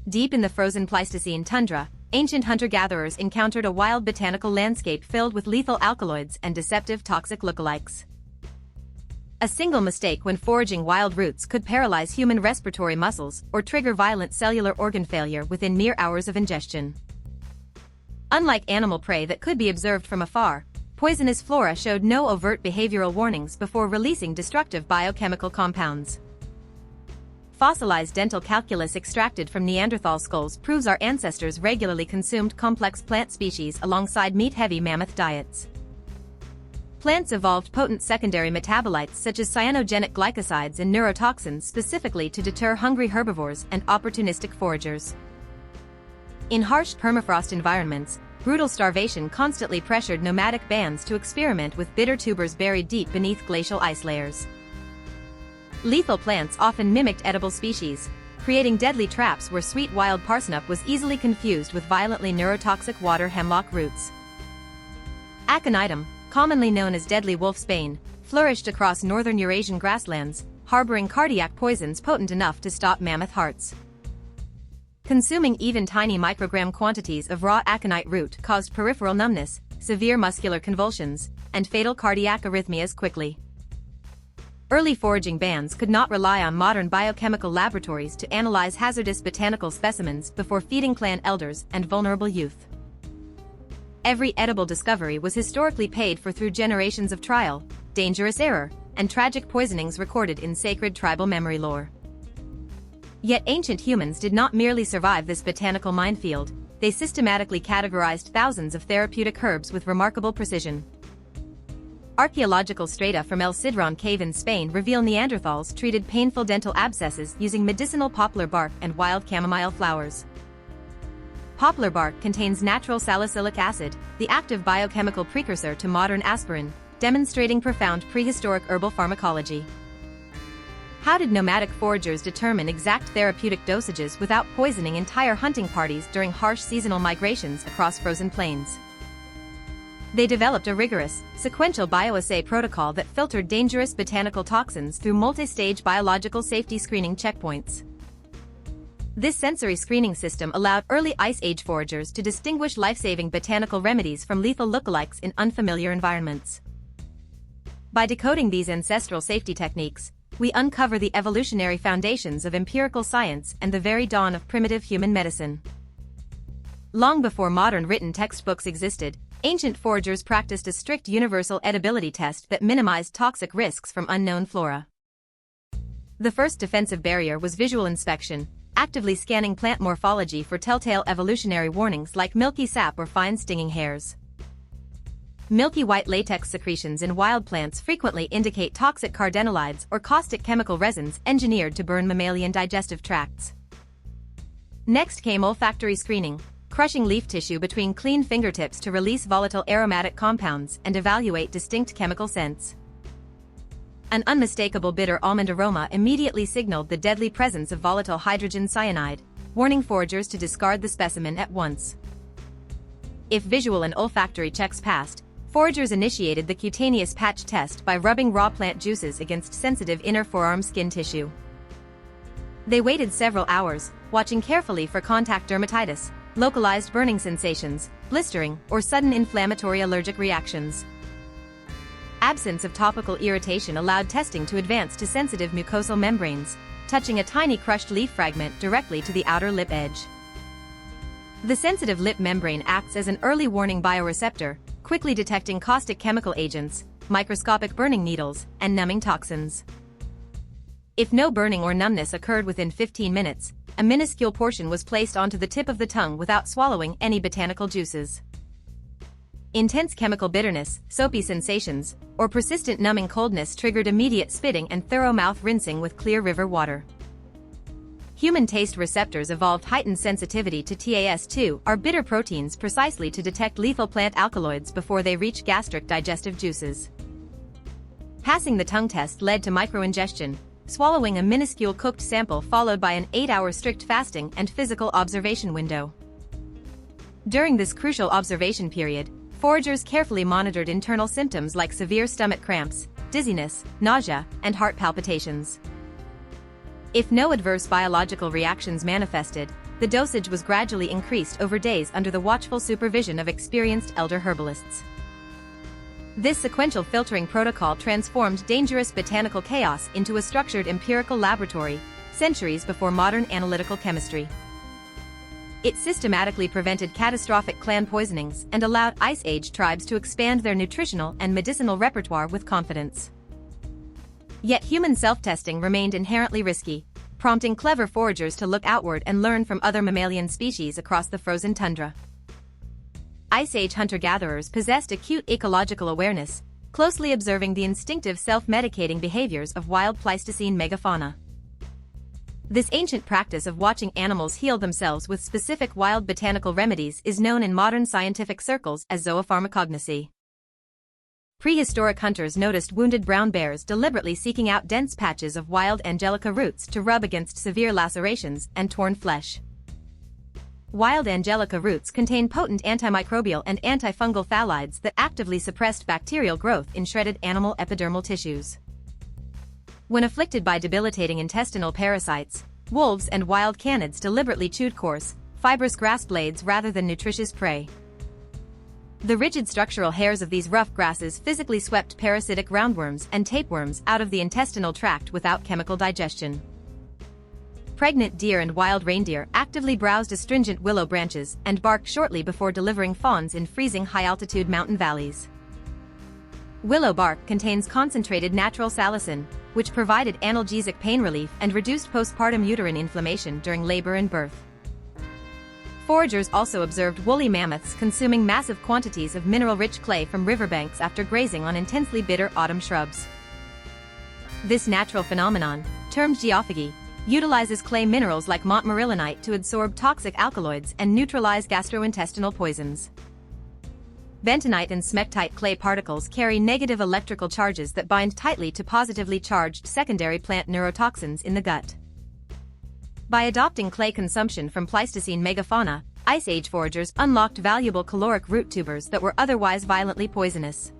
Deep in the frozen Pleistocene tundra, ancient hunter-gatherers encountered a wild botanical landscape filled with lethal alkaloids and deceptive toxic lookalikes. A single mistake when foraging wild roots could paralyze human respiratory muscles or trigger violent cellular organ failure within mere hours of ingestion. Unlike animal prey that could be observed from afar, poisonous flora showed no overt behavioral warnings before releasing destructive biochemical compounds. Fossilized dental calculus extracted from Neanderthal skulls proves our ancestors regularly consumed complex plant species alongside meat-heavy mammoth diets. Plants evolved potent secondary metabolites such as cyanogenic glycosides and neurotoxins specifically to deter hungry herbivores and opportunistic foragers. In harsh permafrost environments, brutal starvation constantly pressured nomadic bands to experiment with bitter tubers buried deep beneath glacial ice layers. Lethal plants often mimicked edible species, creating deadly traps where sweet wild parsnip was easily confused with violently neurotoxic water hemlock roots. Aconitum, commonly known as deadly wolfsbane, flourished across northern Eurasian grasslands, harboring cardiac poisons potent enough to stop mammoth hearts. Consuming even tiny microgram quantities of raw aconite root caused peripheral numbness, severe muscular convulsions, and fatal cardiac arrhythmias quickly. Early foraging bands could not rely on modern biochemical laboratories to analyze hazardous botanical specimens before feeding clan elders and vulnerable youth. Every edible discovery was historically paid for through generations of trial, dangerous error, and tragic poisonings recorded in sacred tribal memory lore. Yet ancient humans did not merely survive this botanical minefield, they systematically categorized thousands of therapeutic herbs with remarkable precision. Archaeological strata from El Cidrón cave in Spain reveal Neanderthals treated painful dental abscesses using medicinal poplar bark and wild chamomile flowers. Poplar bark contains natural salicylic acid, the active biochemical precursor to modern aspirin, demonstrating profound prehistoric herbal pharmacology. How did nomadic foragers determine exact therapeutic dosages without poisoning entire hunting parties during harsh seasonal migrations across frozen plains? They developed a rigorous, sequential bioassay protocol that filtered dangerous botanical toxins through multi-stage biological safety screening checkpoints. This sensory screening system allowed early Ice Age foragers to distinguish life-saving botanical remedies from lethal lookalikes in unfamiliar environments. By decoding these ancestral safety techniques, we uncover the evolutionary foundations of empirical science and the very dawn of primitive human medicine. Long before modern written textbooks existed, ancient foragers practiced a strict universal edibility test that minimized toxic risks from unknown flora. The first defensive barrier was visual inspection, actively scanning plant morphology for telltale evolutionary warnings like milky sap or fine stinging hairs. Milky white latex secretions in wild plants frequently indicate toxic cardenolides or caustic chemical resins engineered to burn mammalian digestive tracts. Next came olfactory screening, crushing leaf tissue between clean fingertips to release volatile aromatic compounds and evaluate distinct chemical scents. An unmistakable bitter almond aroma immediately signaled the deadly presence of volatile hydrogen cyanide, warning foragers to discard the specimen at once. If visual and olfactory checks passed, foragers initiated the cutaneous patch test by rubbing raw plant juices against sensitive inner forearm skin tissue. They waited several hours, watching carefully for contact dermatitis, localized burning sensations, blistering, or sudden inflammatory allergic reactions. Absence of topical irritation allowed testing to advance to sensitive mucosal membranes, touching a tiny crushed leaf fragment directly to the outer lip edge. The sensitive lip membrane acts as an early warning bioreceptor, quickly detecting caustic chemical agents, microscopic burning needles, and numbing toxins. If no burning or numbness occurred within 15 minutes, a minuscule portion was placed onto the tip of the tongue without swallowing any botanical juices. Intense chemical bitterness, soapy sensations, or persistent numbing coldness triggered immediate spitting and thorough mouth rinsing with clear river water. Human taste receptors evolved heightened sensitivity to TAS2, or bitter proteins, precisely to detect lethal plant alkaloids before they reach gastric digestive juices. Passing the tongue test led to microingestion, swallowing a minuscule cooked sample followed by an 8-hour strict fasting and physical observation window. During this crucial observation period, foragers carefully monitored internal symptoms like severe stomach cramps, dizziness, nausea, and heart palpitations. If no adverse biological reactions manifested, the dosage was gradually increased over days under the watchful supervision of experienced elder herbalists. This sequential filtering protocol transformed dangerous botanical chaos into a structured empirical laboratory, centuries before modern analytical chemistry. It systematically prevented catastrophic clan poisonings and allowed Ice Age tribes to expand their nutritional and medicinal repertoire with confidence. Yet human self-testing remained inherently risky, prompting clever foragers to look outward and learn from other mammalian species across the frozen tundra. Ice Age hunter-gatherers possessed acute ecological awareness, closely observing the instinctive self-medicating behaviors of wild Pleistocene megafauna. This ancient practice of watching animals heal themselves with specific wild botanical remedies is known in modern scientific circles as zoopharmacognosy. Prehistoric hunters noticed wounded brown bears deliberately seeking out dense patches of wild angelica roots to rub against severe lacerations and torn flesh. Wild angelica roots contain potent antimicrobial and antifungal phthalides that actively suppressed bacterial growth in shredded animal epidermal tissues. When afflicted by debilitating intestinal parasites, wolves and wild canids deliberately chewed coarse, fibrous grass blades rather than nutritious prey. The rigid structural hairs of these rough grasses physically swept parasitic roundworms and tapeworms out of the intestinal tract without chemical digestion. Pregnant deer and wild reindeer actively browsed astringent willow branches and barked shortly before delivering fawns in freezing high-altitude mountain valleys. Willow bark contains concentrated natural salicin, which provided analgesic pain relief and reduced postpartum uterine inflammation during labor and birth. Foragers also observed woolly mammoths consuming massive quantities of mineral-rich clay from riverbanks after grazing on intensely bitter autumn shrubs. This natural phenomenon, termed geophagy, utilizes clay minerals like montmorillonite to absorb toxic alkaloids and neutralize gastrointestinal poisons. Bentonite and smectite clay particles carry negative electrical charges that bind tightly to positively charged secondary plant neurotoxins in the gut. By adopting clay consumption from Pleistocene megafauna, Ice Age foragers unlocked valuable caloric root tubers that were otherwise violently poisonous.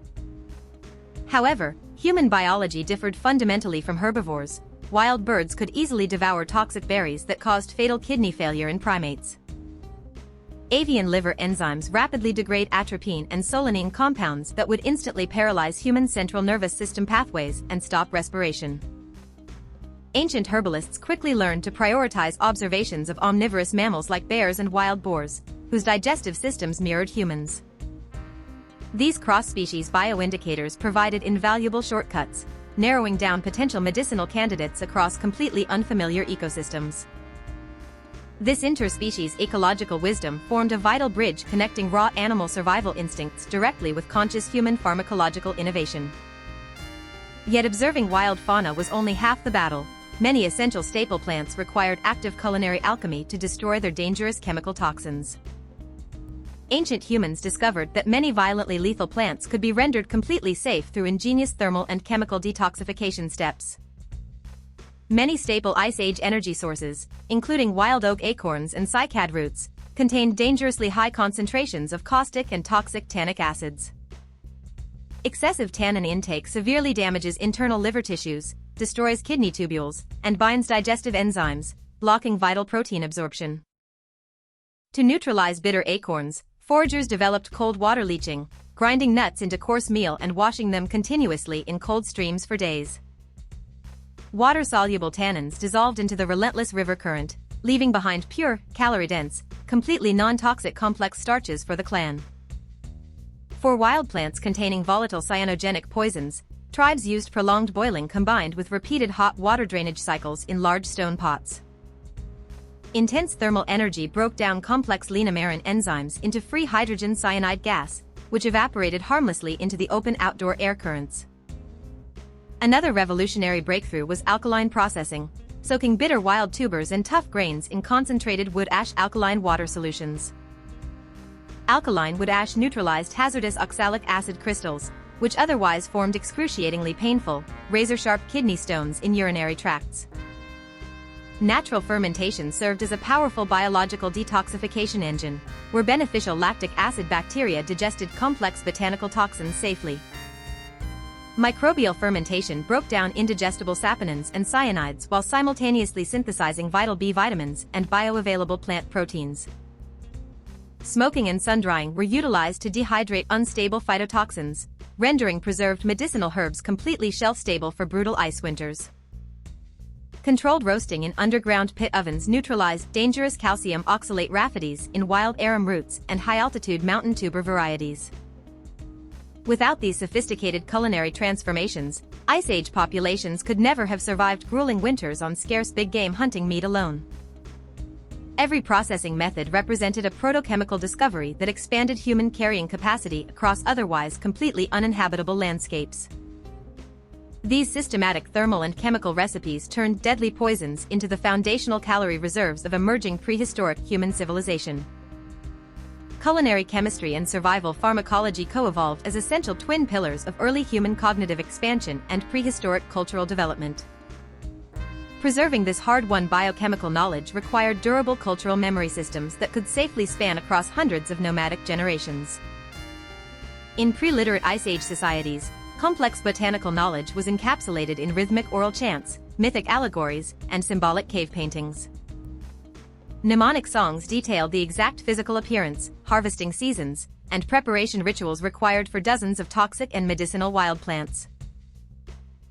However, human biology differed fundamentally from herbivores. Wild birds could easily devour toxic berries that caused fatal kidney failure in primates. Avian liver enzymes rapidly degrade atropine and solanine compounds that would instantly paralyze human central nervous system pathways and stop respiration. Ancient herbalists quickly learned to prioritize observations of omnivorous mammals like bears and wild boars, whose digestive systems mirrored humans. These cross-species bioindicators provided invaluable shortcuts, narrowing down potential medicinal candidates across completely unfamiliar ecosystems. This interspecies ecological wisdom formed a vital bridge connecting raw animal survival instincts directly with conscious human pharmacological innovation. Yet observing wild fauna was only half the battle. Many essential staple plants required active culinary alchemy to destroy their dangerous chemical toxins. Ancient humans discovered that many violently lethal plants could be rendered completely safe through ingenious thermal and chemical detoxification steps. Many staple Ice Age energy sources, including wild oak acorns and cycad roots, contained dangerously high concentrations of caustic and toxic tannic acids. Excessive tannin intake severely damages internal liver tissues, destroys kidney tubules, and binds digestive enzymes, blocking vital protein absorption. To neutralize bitter acorns, foragers developed cold water leaching, grinding nuts into coarse meal and washing them continuously in cold streams for days. Water-soluble tannins dissolved into the relentless river current, leaving behind pure, calorie-dense, completely non-toxic complex starches for the clan. For wild plants containing volatile cyanogenic poisons, tribes used prolonged boiling combined with repeated hot water drainage cycles in large stone pots. Intense thermal energy broke down complex linamarin enzymes into free hydrogen cyanide gas, which evaporated harmlessly into the open outdoor air currents. Another revolutionary breakthrough was alkaline processing, soaking bitter wild tubers and tough grains in concentrated wood ash alkaline water solutions. Alkaline wood ash neutralized hazardous oxalic acid crystals, which otherwise formed excruciatingly painful, razor-sharp kidney stones in urinary tracts. Natural fermentation served as a powerful biological detoxification engine, where beneficial lactic acid bacteria digested complex botanical toxins safely. Microbial fermentation broke down indigestible saponins and cyanides while simultaneously synthesizing vital B vitamins and bioavailable plant proteins. Smoking and sun-drying were utilized to dehydrate unstable phytotoxins, rendering preserved medicinal herbs completely shelf-stable for brutal ice winters. Controlled roasting in underground pit ovens neutralized dangerous calcium oxalate rhaphides in wild arum roots and high-altitude mountain tuber varieties. Without these sophisticated culinary transformations, Ice Age populations could never have survived grueling winters on scarce big game hunting meat alone. Every processing method represented a protochemical discovery that expanded human carrying capacity across otherwise completely uninhabitable landscapes. These systematic thermal and chemical recipes turned deadly poisons into the foundational calorie reserves of emerging prehistoric human civilization. Culinary chemistry and survival pharmacology co-evolved as essential twin pillars of early human cognitive expansion and prehistoric cultural development. Preserving this hard-won biochemical knowledge required durable cultural memory systems that could safely span across hundreds of nomadic generations. In pre-literate Ice Age societies, complex botanical knowledge was encapsulated in rhythmic oral chants, mythic allegories, and symbolic cave paintings. Mnemonic songs detailed the exact physical appearance, harvesting seasons, and preparation rituals required for dozens of toxic and medicinal wild plants.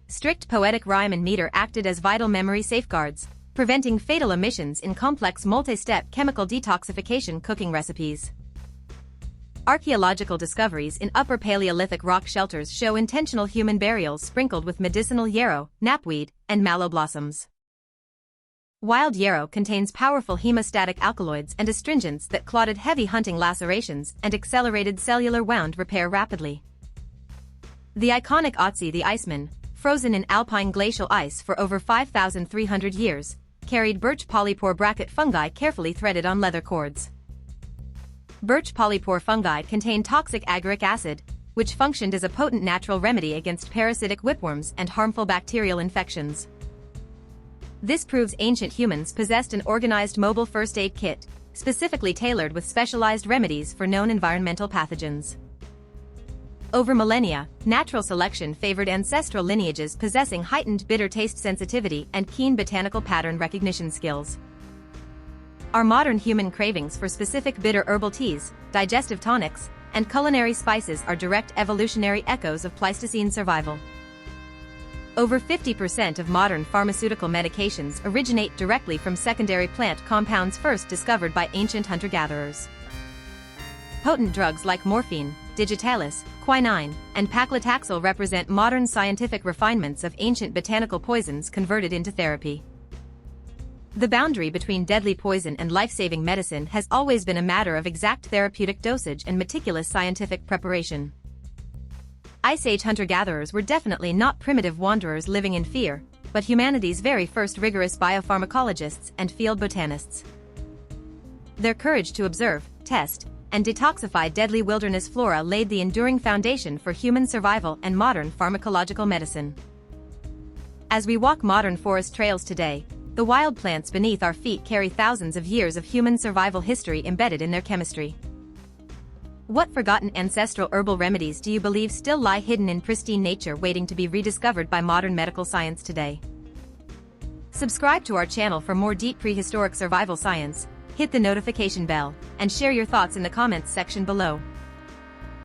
Strict poetic rhyme and meter acted as vital memory safeguards, preventing fatal omissions in complex multi-step chemical detoxification cooking recipes. Archaeological discoveries in Upper Paleolithic rock shelters show intentional human burials sprinkled with medicinal yarrow, knapweed, and mallow blossoms. Wild yarrow contains powerful hemostatic alkaloids and astringents that clotted heavy hunting lacerations and accelerated cellular wound repair rapidly. The iconic Otzi the Iceman, frozen in alpine glacial ice for over 5,300 years, carried birch polypore bracket fungi carefully threaded on leather cords. Birch polypore fungi contain toxic agaric acid, which functioned as a potent natural remedy against parasitic whipworms and harmful bacterial infections. This proves ancient humans possessed an organized mobile first aid kit, specifically tailored with specialized remedies for known environmental pathogens. Over millennia, natural selection favored ancestral lineages possessing heightened bitter taste sensitivity and keen botanical pattern recognition skills. Our modern human cravings for specific bitter herbal teas, digestive tonics, and culinary spices are direct evolutionary echoes of Pleistocene survival. Over 50% of modern pharmaceutical medications originate directly from secondary plant compounds first discovered by ancient hunter-gatherers. Potent drugs like morphine, digitalis, quinine, and paclitaxel represent modern scientific refinements of ancient botanical poisons converted into therapy. The boundary between deadly poison and life-saving medicine has always been a matter of exact therapeutic dosage and meticulous scientific preparation. Ice Age hunter-gatherers were definitely not primitive wanderers living in fear, but humanity's very first rigorous biopharmacologists and field botanists. Their courage to observe, test, and detoxify deadly wilderness flora laid the enduring foundation for human survival and modern pharmacological medicine. As we walk modern forest trails today, the wild plants beneath our feet carry thousands of years of human survival history embedded in their chemistry. What forgotten ancestral herbal remedies do you believe still lie hidden in pristine nature waiting to be rediscovered by modern medical science today? Subscribe to our channel for more deep prehistoric survival science, hit the notification bell, and share your thoughts in the comments section below.